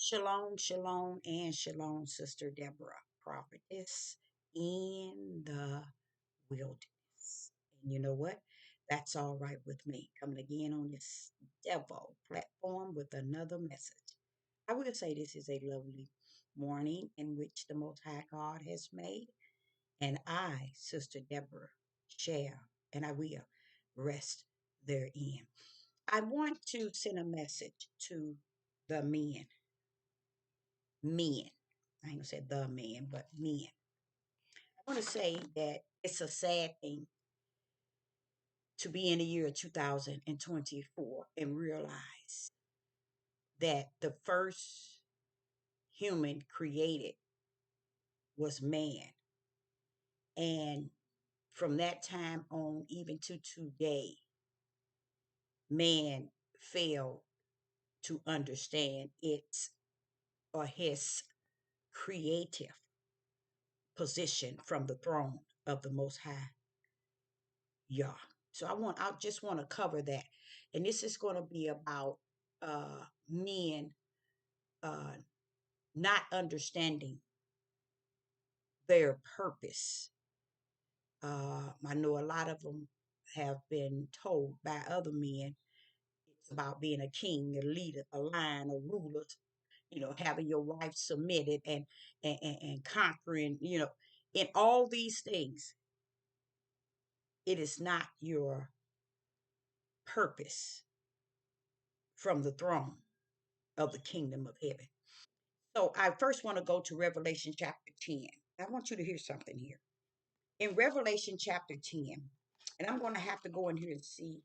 Shalom, shalom, and shalom, Sister Deborah, prophetess in the wilderness. And you know what? That's all right with me. Coming again on this devil platform with another message. I will say this is a lovely morning in which the Most High God has made, and I, Sister Deborah, shall and I will rest therein. I want to send a message to the men. I ain't gonna say the men, but men. I want to say that it's a sad thing to be in the year 2024 and realize that the first human created was man. And from that time on, even to today, man failed to understand its or his creative position from the throne of the Most High Yah. So I just want to cover that. And this is going to be about men uh not understanding their purpose. I know a lot of them have been told by other men it's about being a king, a leader, a lion, a ruler, having your wife submitted and conquering, in all these things. It is not your purpose from the throne of the kingdom of heaven. So I first want to go to Revelation chapter 10. I want you to hear something here. In Revelation chapter 10, and I'm going to have to go in here and see,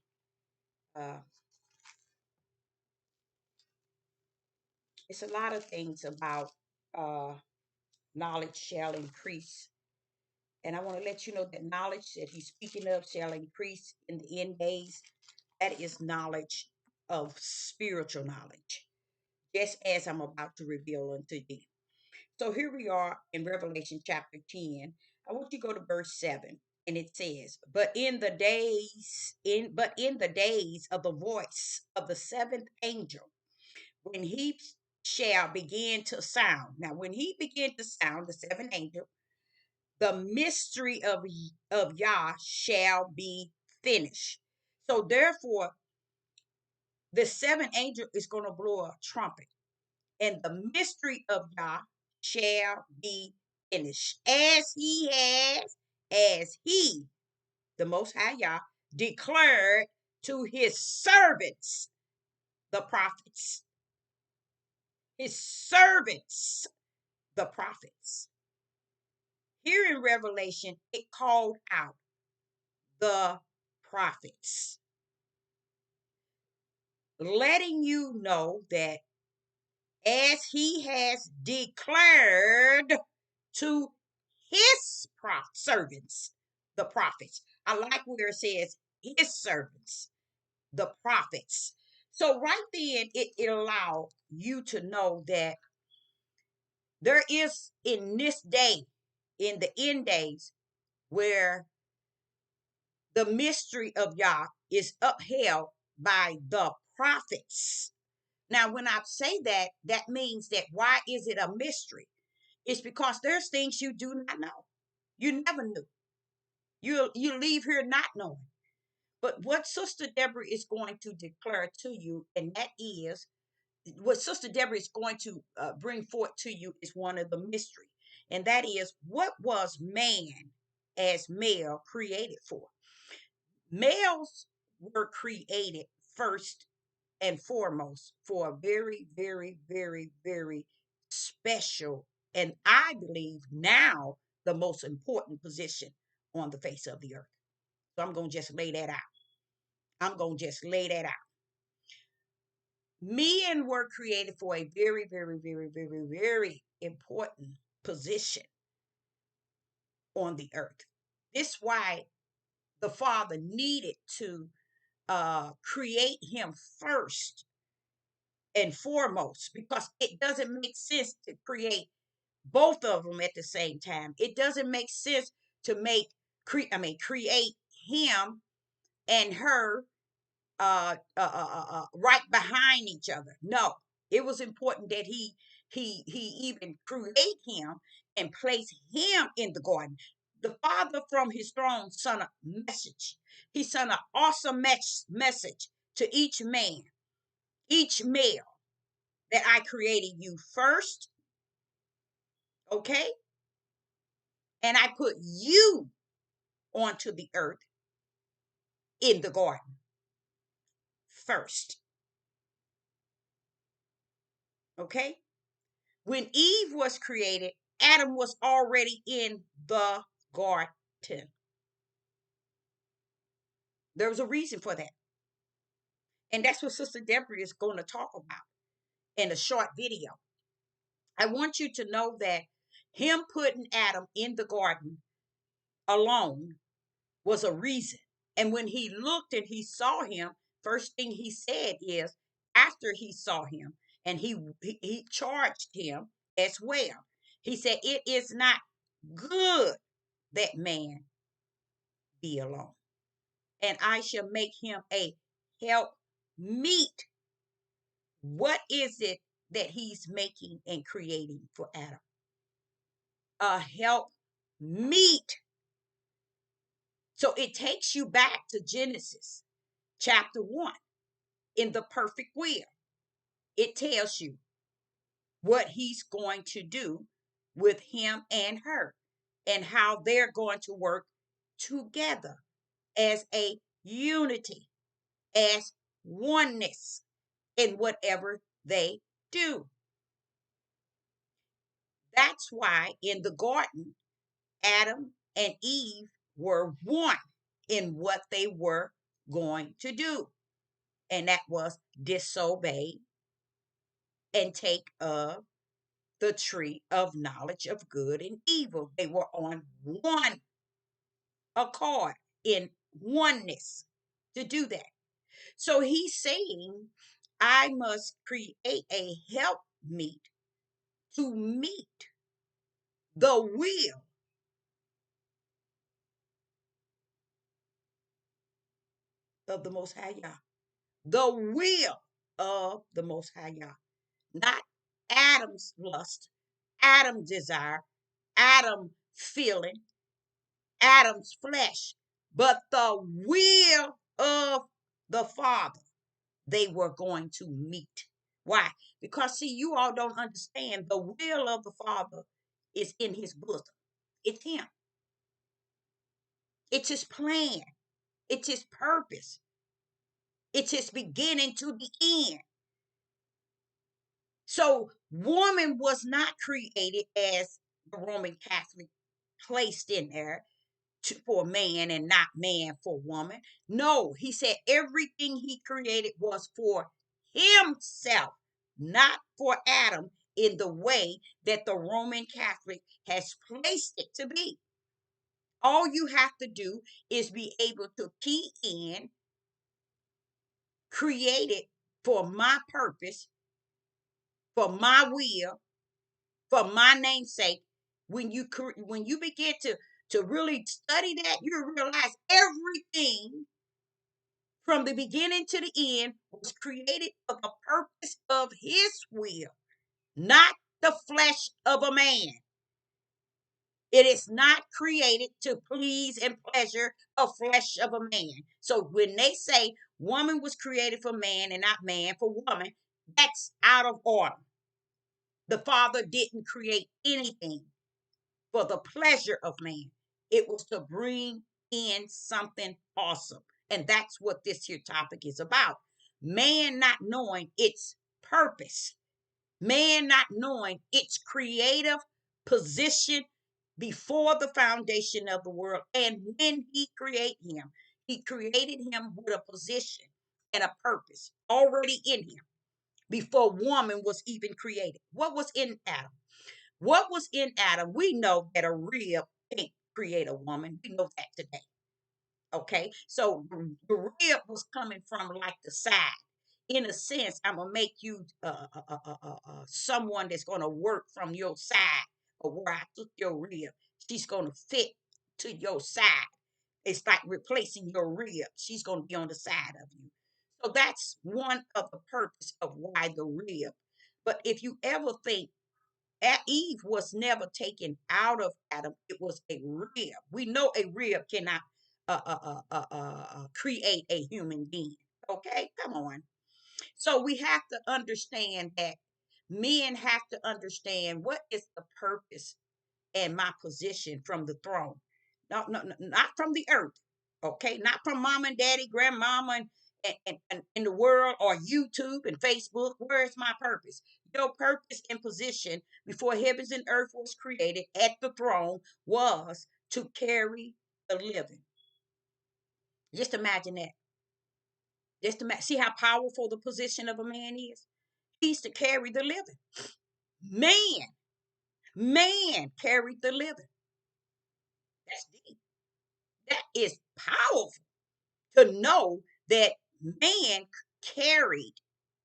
uh, it's a lot of things about uh, knowledge shall increase. And I want to let you know that knowledge that he's speaking of shall increase in the end days. That is knowledge of spiritual knowledge, just as I'm about to reveal unto thee. So here we are in Revelation chapter 10. I want you to go to verse 7. And it says, but in the days of the voice of the seventh angel, when he shall begin to sound. Now, when he began to sound, the seventh angel, the mystery of Yah shall be finished. So therefore, the seventh angel is going to blow a trumpet, and the mystery of Yah shall be finished, as he, the Most High Yah, declared to his servants, the prophets. His servants, the prophets. Here in Revelation, it called out the prophets, letting you know that as he has declared to his servants, the prophets. I like where it says his servants, the prophets. So right then, it allowed you to know that there is in this day, in the end days, where the mystery of Yah is upheld by the prophets. Now, when I say that, that means that why is it a mystery? It's because there's things you do not know. You never knew. You leave here not knowing. But what Sister Deborah is going to declare to you, and that is what Sister Deborah is going to bring forth to you is one of the mystery, and that is what was man as male created for. Males were created first and foremost for a very, very, very, very special, and I believe now the most important position on the face of the earth. So I'm going to just lay that out. I'm going to just lay that out. Men were created for a very, very, very, very, very important position on the earth. This is why the Father needed to create him first and foremost, because it doesn't make sense to create both of them at the same time. It doesn't make sense to create him and her right behind each other. No, It was important that he even create him and place him in the garden. The Father from his throne sent a message. He sent an awesome message to each man, each male, that I created you first, okay? And I put you onto the earth in the garden first, okay? When Eve was created, Adam was already in the garden. There was a reason for that. And that's what Sister Deborah is going to talk about in a short video. I want you to know that him putting Adam in the garden alone was a reason. And when he looked and he saw him, first thing he said is, after he saw him, and he charged him as well. He said, "It is not good that man be alone, and I shall make him a help meet." What is it that he's making and creating for Adam? A help meet. So it takes you back to Genesis chapter 1 in the perfect will. It tells you what he's going to do with him and her and how they're going to work together as a unity, as oneness in whatever they do. That's why in the garden, Adam and Eve were one in what they were going to do, and that was disobey and take of the tree of knowledge of good and evil. They were on one accord, in oneness to do that. So he's saying, I must create a help meet to meet the will of the Most High Yah. The will of the Most High Yah. Not Adam's lust, Adam's desire, Adam's feeling, Adam's flesh, but the will of the Father they were going to meet. Why? Because, see, you all don't understand the will of the Father is in his bosom. It's him. It's his plan. It's his purpose. It's his beginning to the end. So woman was not created as the Roman Catholic placed in there for man and not man for woman. No, he said everything he created was for himself, not for Adam in the way that the Roman Catholic has placed it to be. All you have to do is be able to key in, created for my purpose, for my will, for my namesake. When you begin to really study that, you realize everything from the beginning to the end was created for the purpose of his will, not the flesh of a man. It is not created to please and pleasure a flesh of a man. So when they say woman was created for man and not man for woman, that's out of order. The Father didn't create anything for the pleasure of man. It was to bring in something awesome. And that's what this here topic is about. Man not knowing its purpose, man not knowing its creative position before the foundation of the world. And when he created him with a position and a purpose already in him before woman was even created. What was in Adam? What was in Adam? We know that a rib can't create a woman. We know that today. Okay, so the rib was coming from like the side. In a sense, I'm gonna make you someone that's gonna work from your side, or where I took your rib. She's gonna fit to your side. It's like replacing your rib. She's gonna be on the side of you. So that's one of the purpose of why the rib. But if you ever think Eve was never taken out of Adam, it was a rib. We know a rib cannot create a human being. Okay, come on. So we have to understand that men have to understand what is the purpose and my position from the throne. No, no, not from the earth. Okay, not from mom and daddy, grandmama, and in the world or YouTube and Facebook. Where is my purpose? Your purpose and position before heavens and earth was created at the throne was to carry the living. Just imagine that. See how powerful the position of a man is. He's to carry the living. Man, man carried the living. That's deep. That is powerful to know that man carried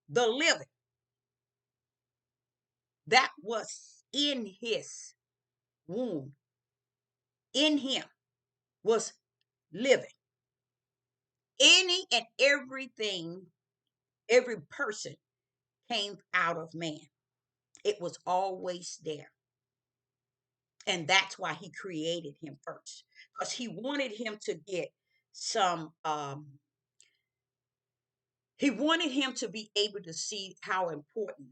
the living. That was in his womb. In him was living. Any and everything, every person came out of man. It was always there. And that's why he created him first. Because he wanted him to get some he wanted him to be able to see how important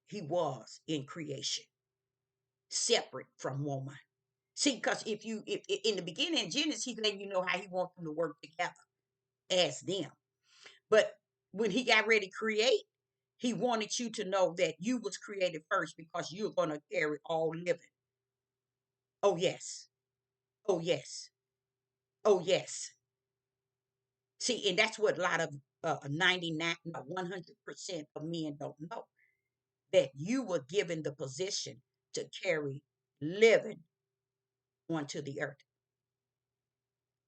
he was in creation, separate from woman. See, because if in the beginning in Genesis, he's letting you know how he wants them to work together as them. But when he got ready to create, he wanted you to know that you was created first because you're going to carry all living. Oh yes. Oh yes. Oh yes. See, and that's what a lot of 99, no, 100% of men don't know, that you were given the position to carry living onto the earth.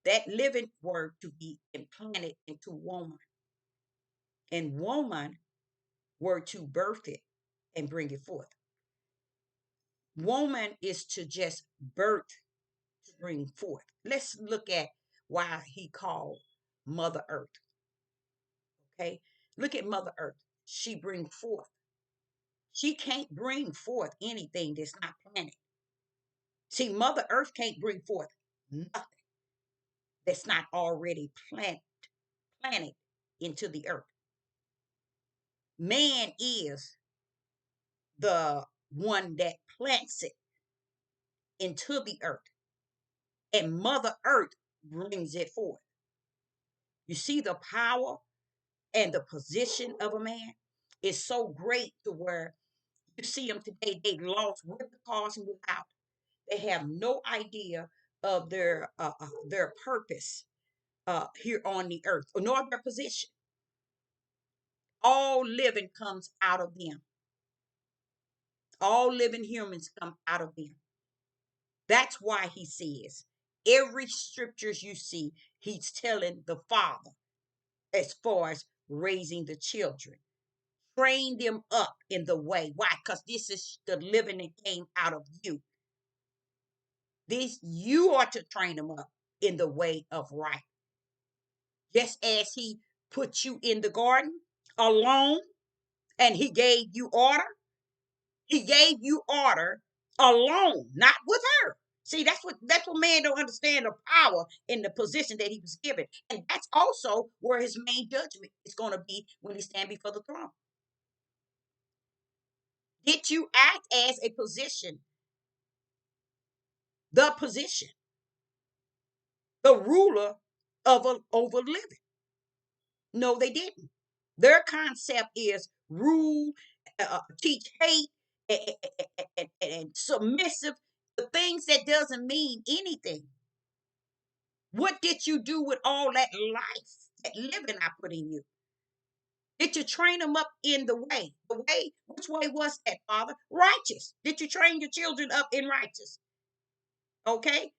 That living word to be implanted into woman, and woman were to birth it and bring it forth. Woman is to just birth to bring forth. Let's look at why he called Mother Earth. Okay, look at Mother Earth. She brings forth. She can't bring forth anything that's not planted. See, Mother Earth can't bring forth nothing that's not already planted into the earth. Man is the one that plants it into the earth, and Mother Earth brings it forth. You see the power and the position of a man is so great to where you see them today, they lost with the cause and without. They have no idea of their purpose here on the earth, nor their position. All living comes out of them. All living humans come out of them. That's why he says every scriptures you see, he's telling the father as far as raising the children. Train them up in the way. Why? Because this is the living that came out of you. This you are to train them up in the way of right. Just as he put you in the garden alone and he gave you order, he gave you order alone, not with her. See, that's what man don't understand, the power in the position that he was given. And that's also where his main judgment is going to be when he stand before the throne. Did you act as a position, the position, the ruler of over living? No, they didn't. Their concept is rule, teach hate, and submissive, the things that doesn't mean anything. What did you do with all that life, that living I put in you? Did you train them up in the way? The way, which way was that, Father? Righteous. Did you train your children up in righteous? Okay.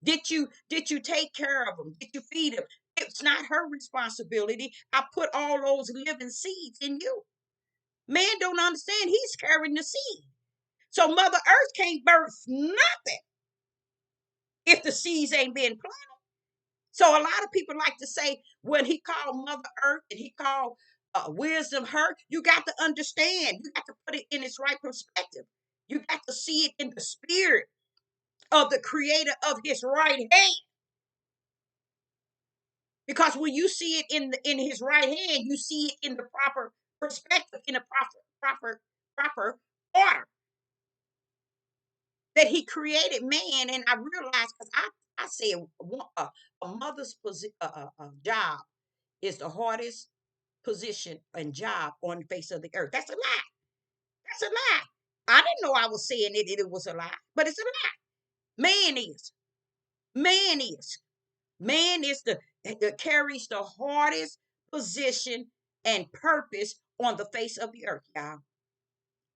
Did you take care of them? Did you feed them? It's not her responsibility. I put all those living seeds in you. Man don't understand. He's carrying the seed. So Mother Earth can't birth nothing if the seeds ain't been planted. So a lot of people like to say when he called Mother Earth and he called wisdom, her. You got to understand. You got to put it in its right perspective. You got to see it in the spirit of the creator of his right hand. Because when you see it in his right hand, you see it in the proper perspective, in the proper order that he created man. And I realized, because I said a mother's job is the hardest position and job on the face of the earth. That's a lie. That's a lie. I didn't know I was saying it was a lie, but it's a lie. Man is. Man is. Man is the that carries the hardest position and purpose on the face of the earth, y'all.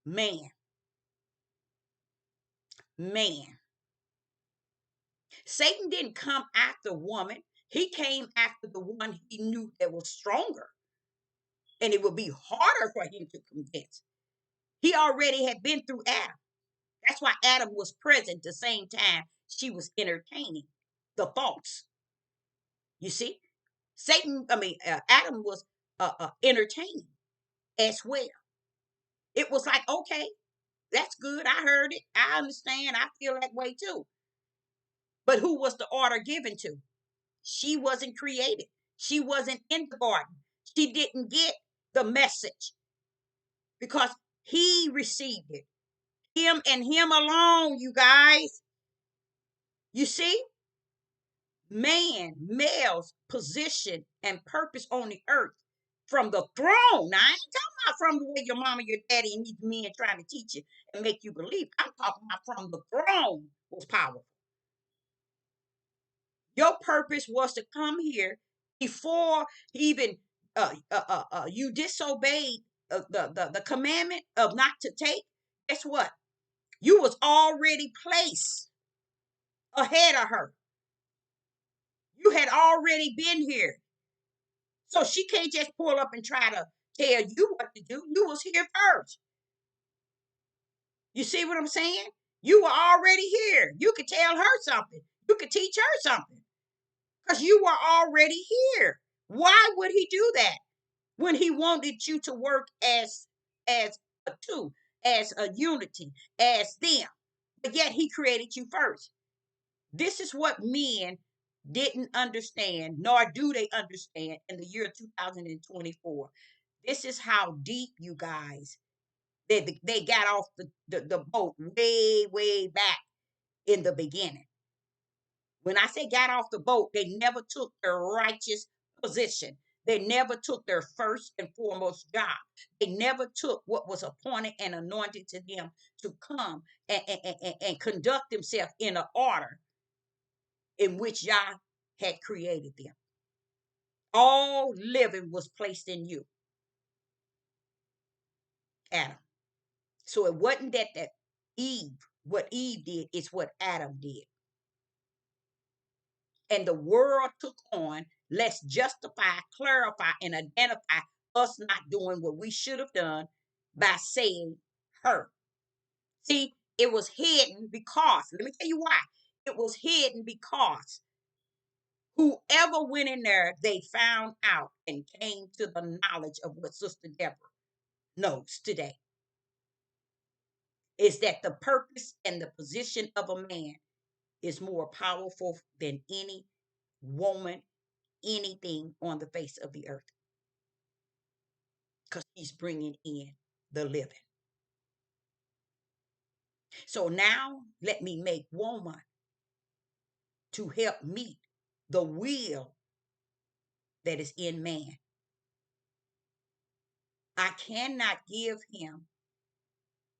Man. Man. Satan didn't come after woman. He came after the one he knew that was stronger. And it would be harder for him to convince. He already had been through Adam. That's why Adam was present the same time she was entertaining the thoughts. You see, Adam was entertaining as well. It was like, okay, that's good. I heard it. I understand. I feel that way too. But who was the order given to? She wasn't created. She wasn't in the garden. She didn't get the message because he received it. Him and him alone, you guys. You see? Male's position and purpose on the earth from the throne. Now, I ain't talking about from the way your mama, your daddy, and these men trying to teach you and make you believe. I'm talking about from the throne was powerful. Your purpose was to come here before even you disobeyed the commandment of not to take. Guess what? You was already placed ahead of her. You had already been here. So she can't just pull up and try to tell you what to do. You was here first. You see what I'm saying? You were already here. You could tell her something. You could teach her something. Because you were already here. Why would he do that when he wanted you to work as a two, as a unity, as them? But yet he created you first. This is what men didn't understand, nor do they understand in the year 2024. This is how deep, you guys, they got off the boat way back in the beginning. When I say got off the boat, they never took their righteous position. They never took their first and foremost job. They never took what was appointed and anointed to them to come and conduct themselves in an order in which Yah had created them. All living was placed in you, Adam. So it wasn't that what Eve did, it's what Adam did. And the world took on, let's justify, clarify, and identify us not doing what we should have done by saying her. See, it was hidden because, let me tell you why. It was hidden because whoever went in there, they found out and came to the knowledge of what Sister Deborah knows today. Is that the purpose and the position of a man is more powerful than any woman, anything on the face of the earth. Because he's bringing in the living. So now let me make woman to help meet the will that is in man. I cannot give him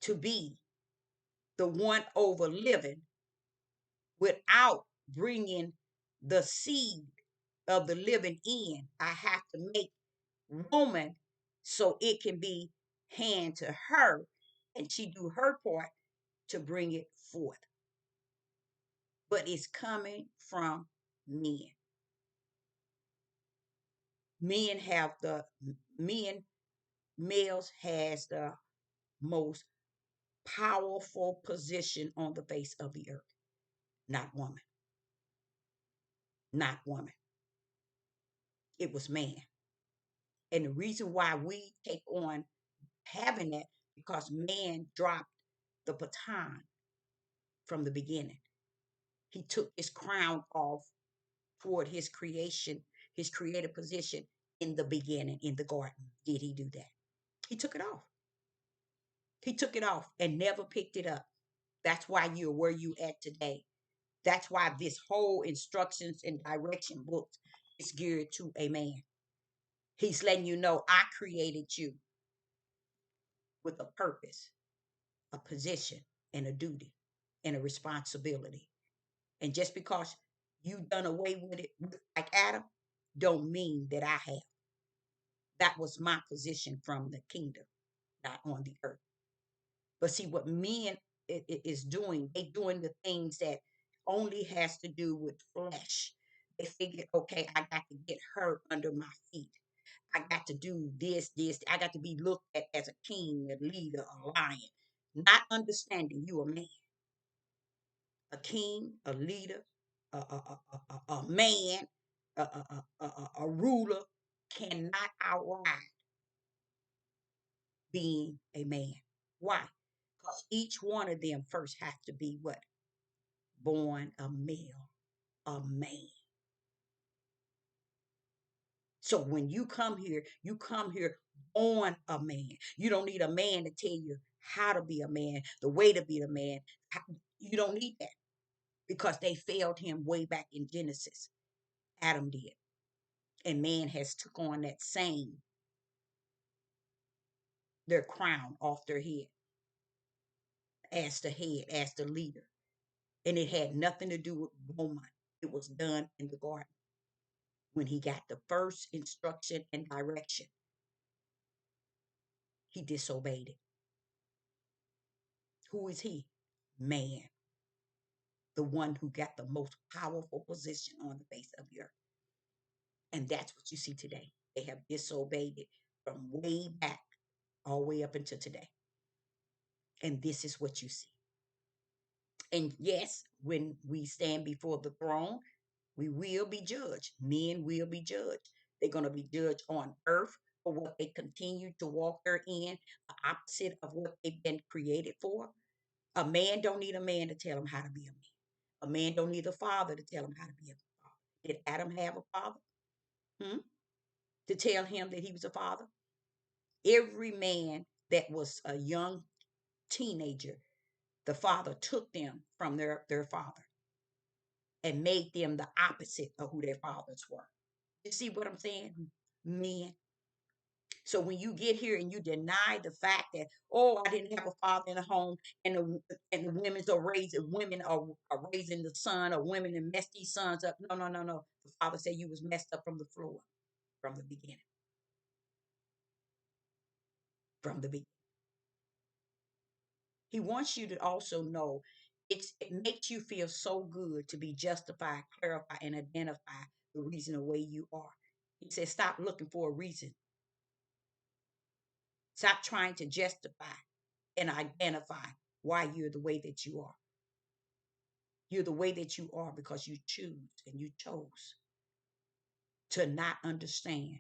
to be the one over living without bringing the seed of the living in. I have to make woman so it can be hand to her and she do her part to bring it forth. But it's coming from men. Men have the men Males has the most powerful position on the face of the earth, not woman. Not woman. It was man. And the reason why we take on having that, because man dropped the baton from the beginning. He took his crown off toward his creation, his creative position in the beginning in the garden. Did he do that? He took it off. He took it off and never picked it up. That's why you're where you at today. That's why this whole instructions and direction book is geared to a man. He's letting you know I created you with a purpose, a position, and a duty and a responsibility. And just because you done away with it like Adam, don't mean that I have. That was my position from the kingdom, not on the earth. But see what men is doing, they doing the things that only has to do with flesh. They figured, okay, I got to get her under my feet. I got to do this. I got to be looked at as a king, a leader, a lion. Not understanding you a man, a king, a leader, a man, a ruler cannot outride being a man. Why? Because each one of them first has to be what? Born a male, a man. So when you come here born a man. You don't need a man to tell you how to be a man, the way to be a man. You don't need that because they failed him way back in Genesis. Adam did. And man has took on that same, their crown off their head as the leader. And it had nothing to do with woman. It was done in the garden when he got the first instruction and direction. He disobeyed it. Who is he? Man, the one who got the most powerful position on the face of the earth. And that's what you see today. They have disobeyed it from way back all the way up until today. And this is what you see. And yes, when we stand before the throne, we will be judged. Men will be judged. They're going to be judged on earth for what they continue to walk therein, the opposite of what they've been created for. A man don't need a man to tell him how to be a man. A man don't need a father to tell him how to be a father. Did Adam have a father? Hmm? To tell him that he was a father? Every man that was a young teenager, the father took them from their father and made them the opposite of who their fathers were. You see what I'm saying? Men. So when you get here and you deny the fact that, oh, I didn't have a father in the home, and the women are raising the son, or women and mess these sons up. No, no, no, no. The father said you was messed up from the floor, from the beginning, from the beginning. He wants you to also know it makes you feel so good to be justified, clarify, and identify the reason the way you are. He says, stop looking for a reason. Stop trying to justify and identify why you're the way that you are. You're the way that you are because you choose and you chose to not understand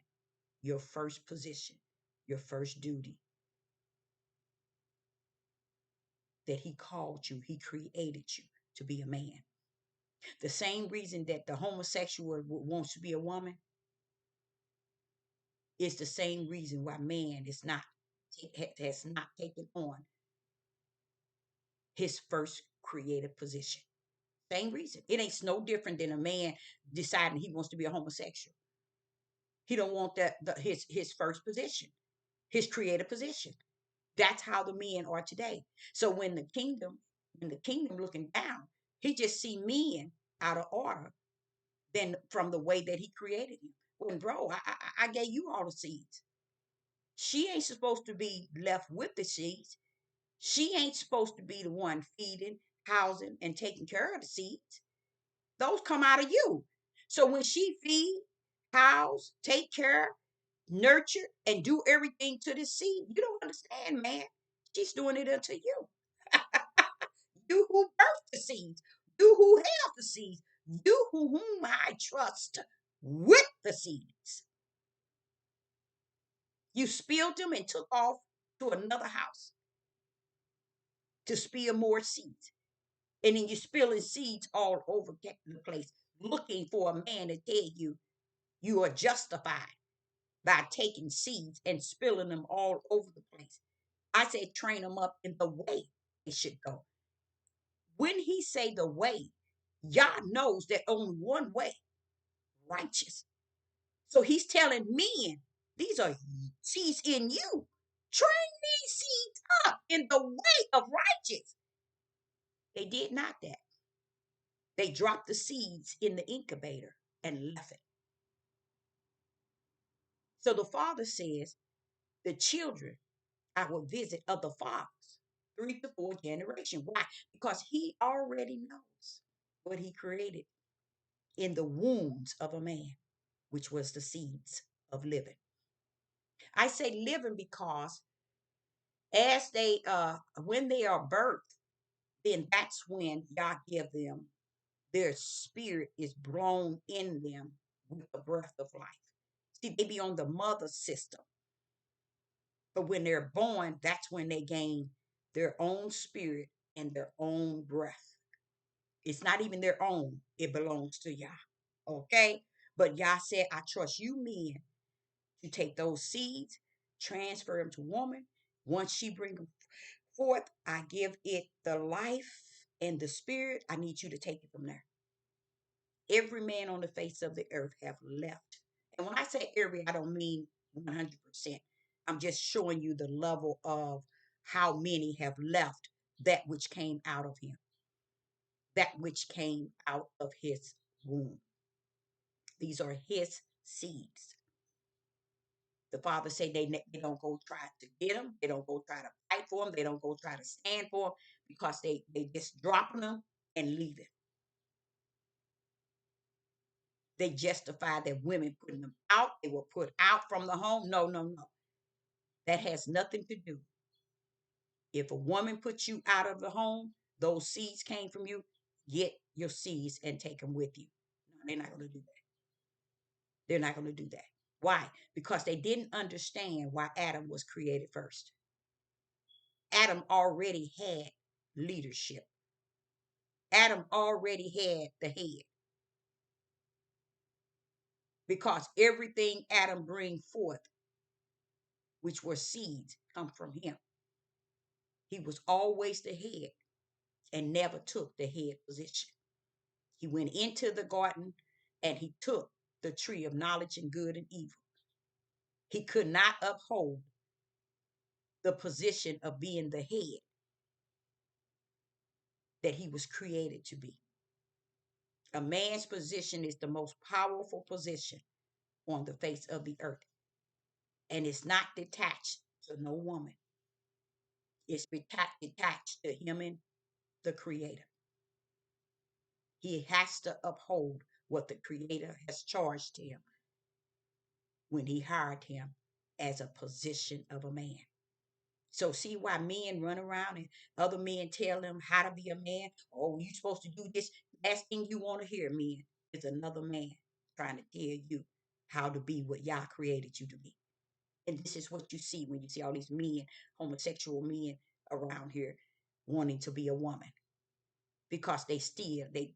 your first position, your first duty, that he called you, he created you to be a man. The same reason that the homosexual wants to be a woman is the same reason why man has not taken on his first creative position. Same reason. It ain't no different than a man deciding he wants to be a homosexual. He don't want his first position, his creative position. That's how the men are today. So when the kingdom looking down, he just see men out of order than from the way that he created him. Well, bro, I gave you all the seeds. She ain't supposed to be left with the seeds. She ain't supposed to be the one feeding, housing, and taking care of the seeds. Those come out of you. So when she feed, house, take care, nurture, and do everything to the seed, you don't understand, man. She's doing it unto you. You who birthed the seeds, you who have the seeds, you whom I trust with the seeds. You spilled them and took off to another house to spill more seeds. And then you're spilling seeds all over the place, looking for a man to tell you you are justified by taking seeds and spilling them all over the place. I say train them up in the way they should go. When he say the way, Yah knows that only one way, righteous. So he's telling men, these are seeds in you. Train these seeds up in the way of righteous. They did not that. They dropped the seeds in the incubator and left it. So the father says, the children I will visit of the fathers, 3 to 4 generations. Why? Because he already knows what he created in the wombs of a man, which was the seeds of living. I say living because as they when they are birthed, then that's when Yah give them their spirit is blown in them with the breath of life. See, they be on the mother system. But when they're born, that's when they gain their own spirit and their own breath. It's not even their own, it belongs to Yah. Okay? But Yah said, I trust you men to take those seeds, transfer them to woman. Once she bring them forth, I give it the life and the spirit. I need you to take it from there. Every man on the face of the earth have left. And when I say every, I don't mean 100%. I'm just showing you the level of how many have left that which came out of him, that which came out of his womb. These are his seeds. The father say they don't go try to get them. They don't go try to fight for them. They don't go try to stand for them because they just dropping them and leave it. They justify that women putting them out. They were put out from the home. No, no, no. That has nothing to do. If a woman puts you out of the home, those seeds came from you, get your seeds and take them with you. No, they're not going to do that. They're not going to do that. Why? Because they didn't understand why Adam was created first. Adam already had leadership. Adam already had the head. Because everything Adam bring forth, which were seeds, come from him. He was always the head and never took the head position. He went into the garden and he took the tree of knowledge and good and evil. He could not uphold the position of being the head that he was created to be. A man's position is the most powerful position on the face of the earth. And it's not detached to no woman. It's detached to him and the creator. He has to uphold what the creator has charged him when he hired him as a position of a man. So see why men run around and other men tell them how to be a man. Oh, you supposed to do this. Last thing you want to hear, men, is another man trying to tell you how to be what Yah created you to be. And this is what you see when you see all these men, homosexual men around here wanting to be a woman. Because they still, they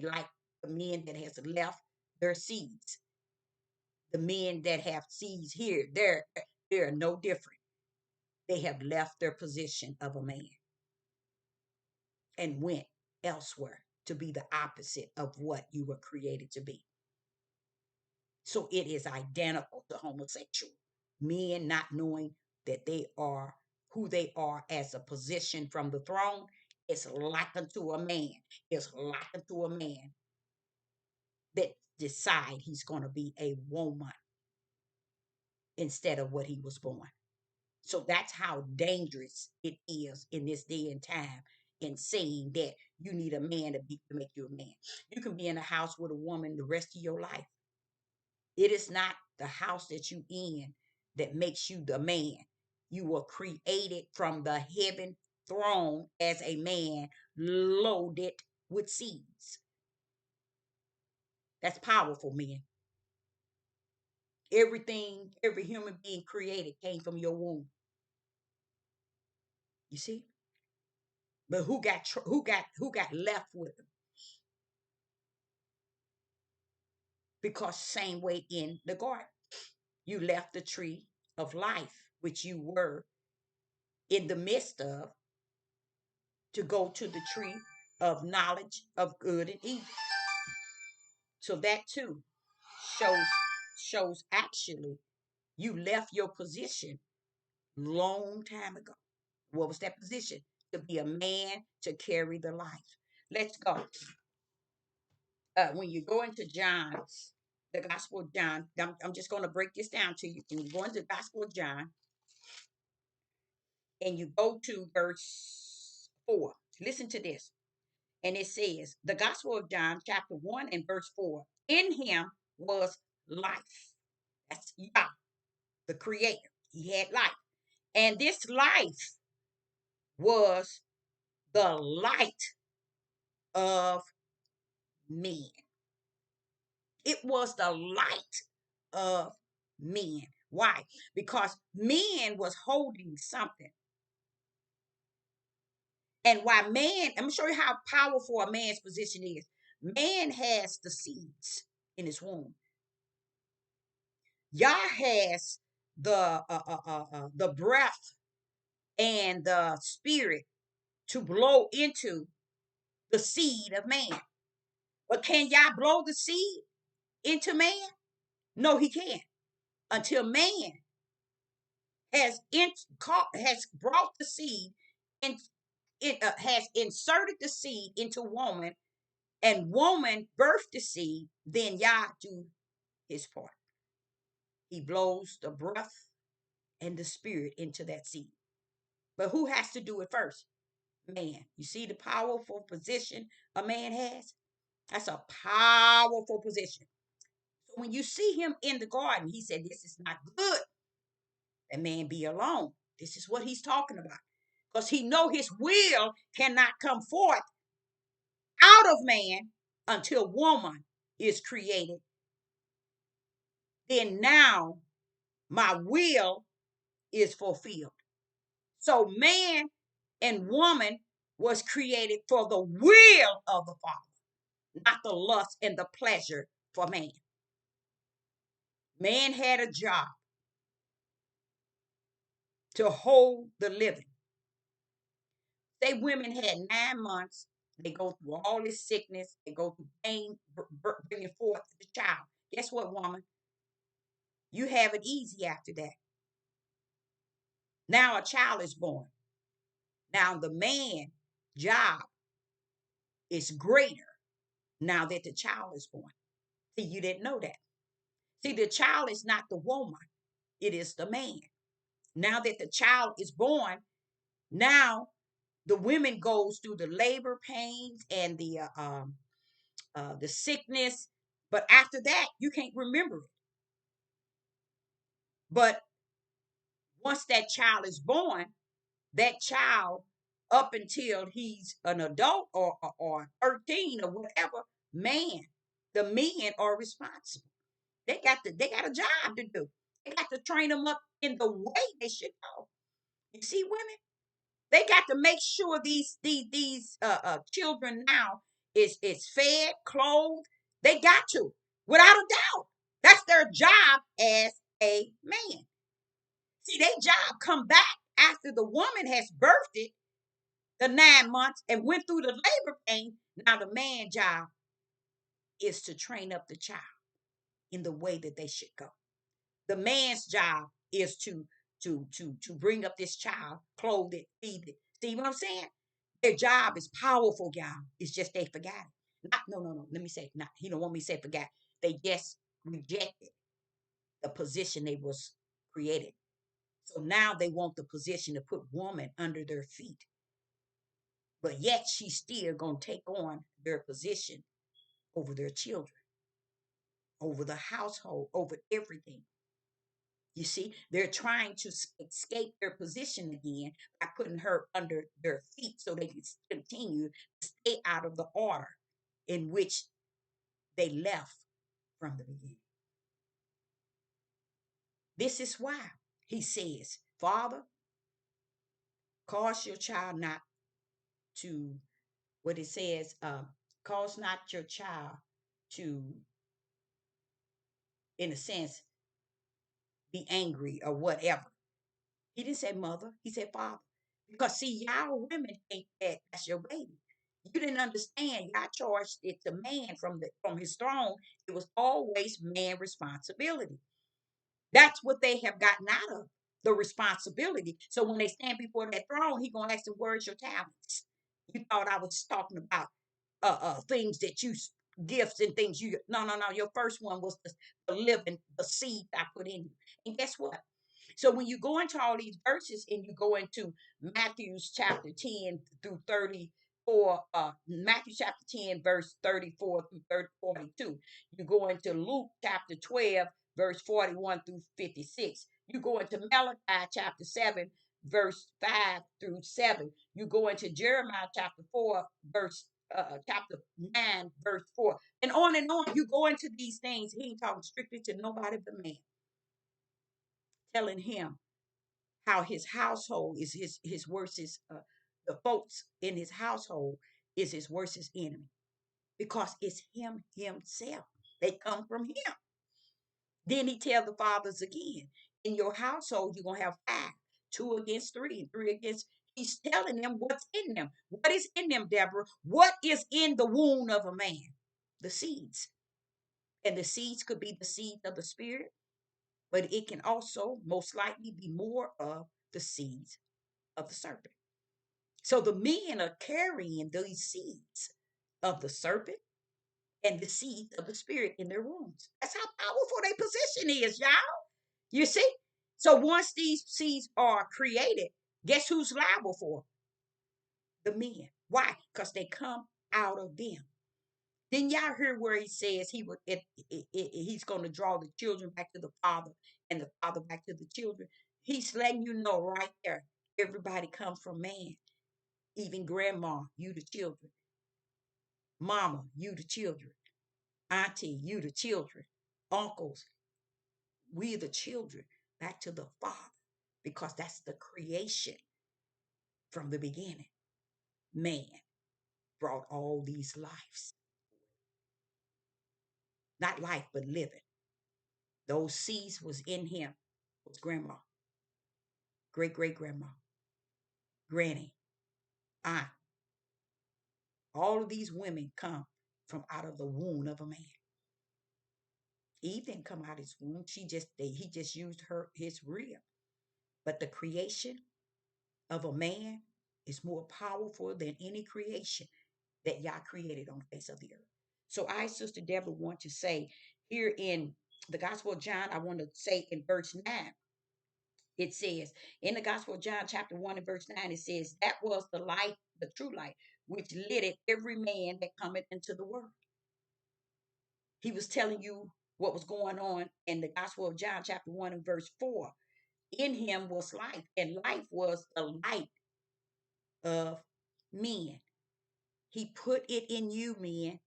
like the men that has left their seeds. The men that have seeds here, they're no different. They have left their position of a man and went elsewhere to be the opposite of what you were created to be. So it is identical to homosexual. Men not knowing that they are who they are as a position from the throne. It's like unto a man. It's like unto a man that decide he's going to be a woman instead of what he was born. So that's how dangerous it is in this day and time in saying that you need a man to make you a man. You can be in a house with a woman the rest of your life. It is not the house that you in that makes you the man. You were created from the heaven throne as a man loaded with seeds. That's powerful, men. Everything, every human being created came from your womb. You see? But who got left with them? Because same way in the garden, you left the tree of life, which you were in the midst of, to go to the tree of knowledge of good and evil. So that too shows shows actually you left your position long time ago. What was that position? To be a man to carry the life. Let's go. When you go into John, the Gospel of John, I'm just going to break this down to you. When you go into the Gospel of John and you go to verse 4, listen to this. And it says, the Gospel of John, chapter 1 and verse 4, in him was life. That's Yah, the creator. He had life. And this life was the light of men. It was the light of men. Why? Because men was holding something. And why man, I'm gonna show you how powerful a man's position is. Man has the seeds in his womb. Yah has the breath and the spirit to blow into the seed of man. But can Yah blow the seed into man? No, he can't. Until man has brought the seed and it has inserted the seed into woman, and woman birthed the seed, then Yah do his part. He blows the breath and the spirit into that seed. But who has to do it first? Man. You see the powerful position a man has? That's a powerful position. So when you see him in the garden, he said, this is not good that man be alone. This is what he's talking about. Because he know his will cannot come forth out of man until woman is created. Then now my will is fulfilled. So man and woman was created for the will of the Father, not the lust and the pleasure for man. Man had a job to hold the living. Say women had 9 months, they go through all this sickness, they go through pain, bringing forth the child. Guess what, woman? You have it easy after that. Now a child is born. Now the man job is greater now that the child is born. See, you didn't know that. See, the child is not the woman, it is the man. Now that the child is born, now the women goes through the labor pains and the sickness, but after that you can't remember it. But once that child is born, that child, up until he's an adult or 13 or whatever, man, the men are responsible. They got a job to do. They got to train them up in the way they should go. You see, women, they got to make sure these children now is fed, clothed. They got to, without a doubt. That's their job as a man. See, their job come back after the woman has birthed it, the 9 months, and went through the labor pain. Now the man job is to train up the child in the way that they should go. The man's job is to bring up this child, clothe it, feed it. See what I'm saying? Their job is powerful, y'all. It's just they forgot it. Not, no, no, no. Let me say, not. He don't want me to say forgot. They just rejected the position they was created. So now they want the position to put woman under their feet. But yet she's still gonna take on their position over their children, over the household, over everything. You see, they're trying to escape their position again by putting her under their feet so they can continue to stay out of the order in which they left from the beginning. This is why he says, Father, cause your child not to, what it says, cause not your child to, in a sense, be angry or whatever. He didn't say mother, he said father. Because see, y'all women think that that's your baby. You didn't understand. Y'all charged it to man from his throne. It was always man responsibility. That's what they have gotten out of the responsibility. So when they stand before that throne, he gonna ask them, "Where's your talents?" You thought I was talking about things that you gifts and things you no. Your first one was the living, the seed I put in you. And guess what? So when you go into all these verses and you go into Matthew's chapter 10 through 34, Matthew chapter 10, verse 34 through 42. You go into Luke chapter 12, verse 41 through 56. You go into Malachi chapter 7, verse 5 through 7. You go into Jeremiah chapter 4, verse chapter 9, verse 4. And on and on. You go into these things. He ain't talking strictly to nobody but man, telling him how his household is his worstest, the folks in his household is his worstest enemy because it's him himself. They come from him. Then he tells the fathers again, in your household, you're going to have five, two against three, three against. He's telling them what's in them. What is in them, Deborah? What is in the womb of a man? The seeds. And the seeds could be the seed of the spirit, but it can also most likely be more of the seeds of the serpent. So the men are carrying these seeds of the serpent and the seed of the spirit in their wombs. That's how powerful their position is, y'all. You see? So once these seeds are created, guess who's liable for the men? Why? Because they come out of them. Then y'all hear where he says he's going to draw the children back to the father and the father back to the children. He's letting you know right there, everybody comes from man. Even grandma, you the children. Mama, you the children. Auntie, you the children. Uncles, we the children. Back to the Father, because that's the creation from the beginning. Man brought all these lives, not life, but living. Those seeds was in him. Was grandma, great great grandma, granny, aunt. All of these women come from out of the womb of a man. Eve didn't come out of his womb. He just used his rib. But the creation of a man is more powerful than any creation that Yah created on the face of the earth. So I, Sister Deborah, want to say here in the Gospel of John, I want to say in verse 9, it says, in the Gospel of John, chapter 1 and verse 9, it says, that was the light, the true light, which lighted every man that cometh into the world. He was telling you what was going on in the Gospel of John, chapter 1 and verse 4. In him was life, and life was the light of men. He put it in you, men,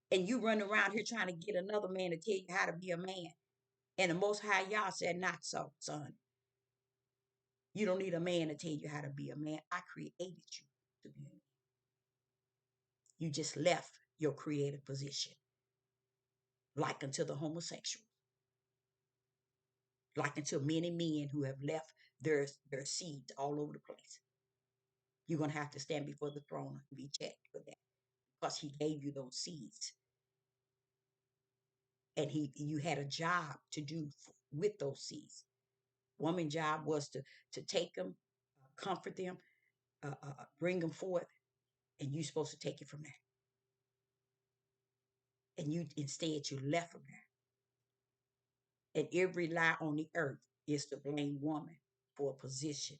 and you run around here trying to get another man to tell you how to be a man. And the Most High Yah said, not so, son. You don't need a man to tell you how to be a man. I created you to be a man. You just left your creative position, like unto the homosexual, like unto many men who have left their seeds all over the place. You're going to have to stand before the throne and be checked for that because he gave you those seeds. And you had a job to do with those seeds. Woman's job was to take them, comfort them, bring them forth, and you're supposed to take it from there. And you instead you left from there. And every lie on the earth is to blame woman for a position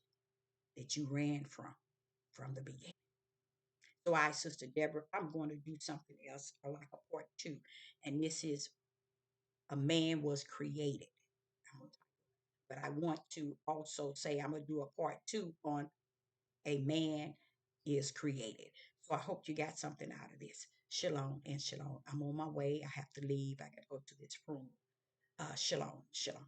that you ran from the beginning. So I, Sister Deborah, I'm going to do something else, like a part two, and this is a man was created. But I want to also say I'm going to do a part two on a man is created. So I hope you got something out of this. Shalom and shalom. I'm on my way. I have to leave. I got to go to this room. Shalom, shalom.